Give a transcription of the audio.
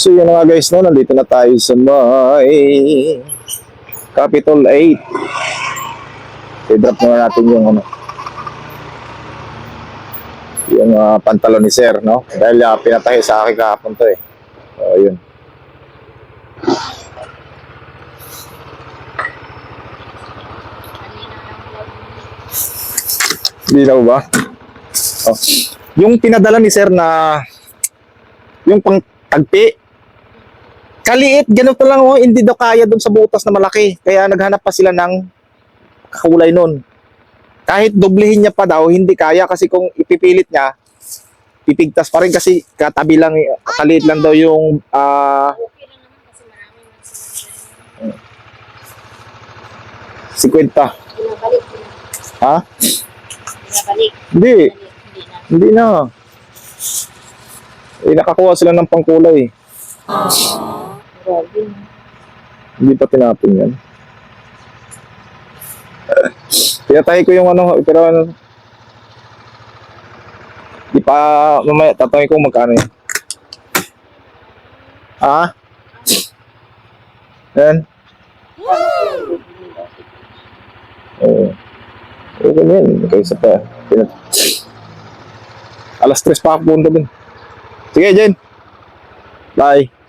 So yun na nga guys, no? Nandito na tayo sa may Capitol 8. I-drop na natin yung ano, yung pantalon ni Sir, no? Dahil pinatahi sa akin kahapon to eh. So yun. Dilaw ba? Oh. Yung pinadala ni Sir na yung pang tagpi, kaliit, ganito lang oh, hindi daw kaya doon sa butas na malaki. Kaya naghanap pa sila ng kakulay nun. Kahit doblehin niya pa daw, hindi kaya kasi kung ipipilit niya, pipigtas pa rin kasi katabi lang, kaliit lang daw yung Okay lang naman kasi marami 50. binabalik sila. Ha? Binabalik. Hindi. Hindi na. Hindi na. Eh, nakakuha sila ng pangkulay. Grabe. Hindi pa tinapon yan. Pinatay ko yung ano, pero ano, di pa, mamaya tatangin ko magkano yun. Ha? Yan. Oo. Okay na yan. Kaysa pa. Alas 3 pa ako punta dun. Sige, Jen. Bye.